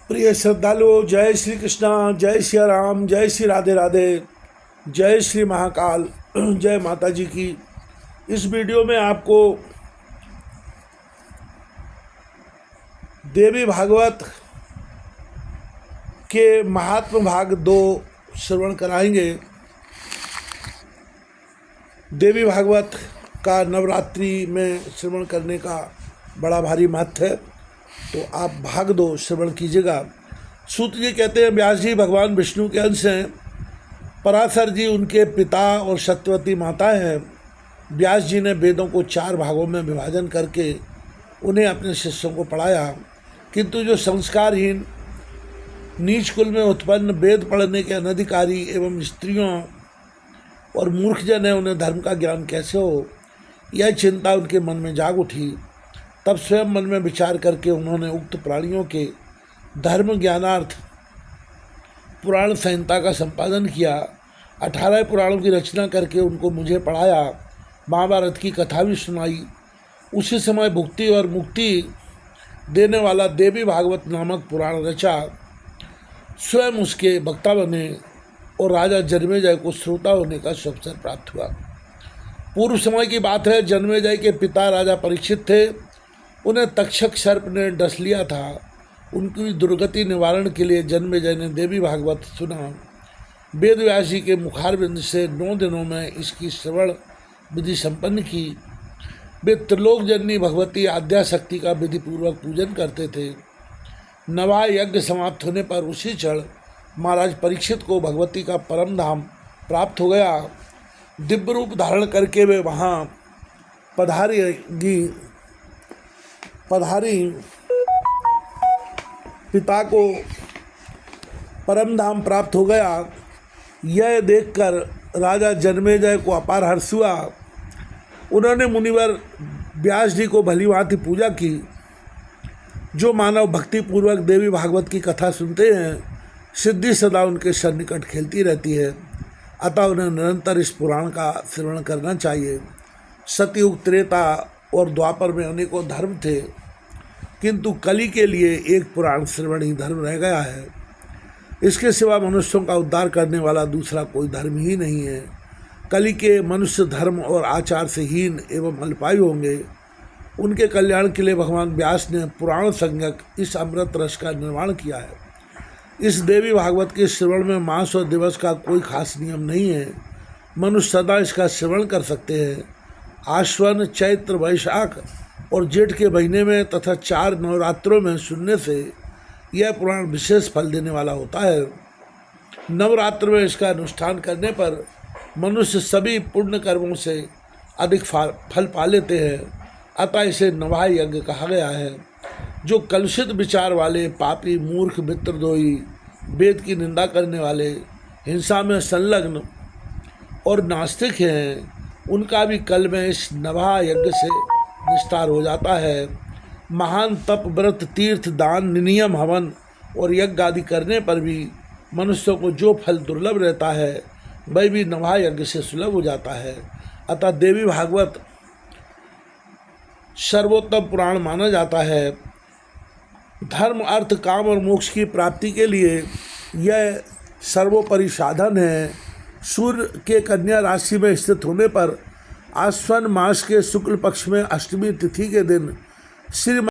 प्रिय श्रद्धालुओं, जय श्री कृष्णा, जय श्री राम, जय श्री राधे राधे, जय श्री महाकाल, जय माता जी की। इस वीडियो में आपको देवी भागवत के महात्म भाग 2 श्रवण कराएंगे। देवी भागवत का नवरात्रि में श्रवण करने का बड़ा भारी महत्व है, तो आप भाग 2 श्रवण कीजिएगा। सूत जी कहते हैं, व्यास जी भगवान विष्णु के अंश हैं, पराशर जी उनके पिता और सत्यवती माता हैं। व्यास जी ने वेदों को 4 भागों में विभाजन करके उन्हें अपने शिष्यों को पढ़ाया, किंतु जो संस्कारहीन नीच कुल में उत्पन्न वेद पढ़ने के अनधिकारी एवं स्त्रियों और मूर्खजन है, उन्हें धर्म का ज्ञान कैसे हो, यह चिंता उनके मन में जाग उठी। तब स्वयं मन में विचार करके उन्होंने उक्त प्राणियों के धर्म ज्ञानार्थ पुराण संहिता का संपादन किया। 18 पुराणों की रचना करके उनको मुझे पढ़ाया, महाभारत की कथा भी सुनाई। उसी समय भुक्ति और मुक्ति देने वाला देवी भागवत नामक पुराण रचा। स्वयं उसके वक्ता बने और राजा जन्मेजय को श्रोता होने का अवसर प्राप्त हुआ। पूर्व समय की बात है, जन्मेजय के पिता राजा परीक्षित थे। उन्हें तक्षक सर्प ने डस लिया था। उनकी दुर्गति निवारण के लिए जन्मेजय ने देवी भागवत सुना। वेद व्यास जी के मुखारबिंद से 9 दिनों में इसकी श्रवण विधि संपन्न की। वे त्रिलोक जननी भगवती आद्याशक्ति का विधिपूर्वक पूजन करते थे। नवा यज्ञ समाप्त होने पर उसी क्षण महाराज परीक्षित को भगवती का परम धाम प्राप्त हो गया। दिव्य रूप धारण करके वे वहाँ पधारी पिता को परम धाम प्राप्त हो गया। यह देखकर राजा जन्मेजय को अपार हर्ष हुआ। उन्होंने मुनिवर व्यास जी को भली भांति पूजा की। जो मानव भक्ति पूर्वक देवी भागवत की कथा सुनते हैं, सिद्धि सदा उनके सन्निकट खेलती रहती है। अतः उन्हें निरंतर इस पुराण का श्रवण करना चाहिए। सतयुग, त्रेता और द्वापर में अनेकों धर्म थे, किंतु कली के लिए एक पुराण श्रवण ही धर्म रह गया है। इसके सिवा मनुष्यों का उद्धार करने वाला दूसरा कोई धर्म ही नहीं है। कली के मनुष्य धर्म और आचार से हीन एवं अल्पायु होंगे। उनके कल्याण के लिए भगवान व्यास ने पुराण संज्ञक इस अमृत रस का निर्माण किया है। इस देवी भागवत के श्रवण में मास और दिवस का कोई खास नियम नहीं है। मनुष्य सदा इसका श्रवण कर सकते हैं। आश्वन, चैत्र, वैशाख और जेठ के महीने में तथा 4 नवरात्रों में सुनने से यह पुराण विशेष फल देने वाला होता है। नवरात्र में इसका अनुष्ठान करने पर मनुष्य सभी पुण्य कर्मों से अधिक फल पा लेते हैं। अतः इसे नवा यज्ञ कहा गया है। जो कलुषित विचार वाले पापी, मूर्ख, मित्रद्रोही, वेद की निंदा करने वाले, हिंसा में संलग्न और नास्तिक हैं, उनका भी कल में इस नवा यज्ञ से निस्तार हो जाता है। महान तप, व्रत, तीर्थ, दान, नियम, हवन और यज्ञ आदि करने पर भी मनुष्यों को जो फल दुर्लभ रहता है, वह भी नवा यज्ञ से सुलभ हो जाता है। अतः देवी भागवत सर्वोत्तम पुराण माना जाता है। धर्म, अर्थ, काम और मोक्ष की प्राप्ति के लिए यह सर्वोपरि साधन है। सूर्य के कन्या राशि में स्थित होने पर आश्वन मास के शुक्ल पक्ष में अष्टमी तिथि के दिन श्री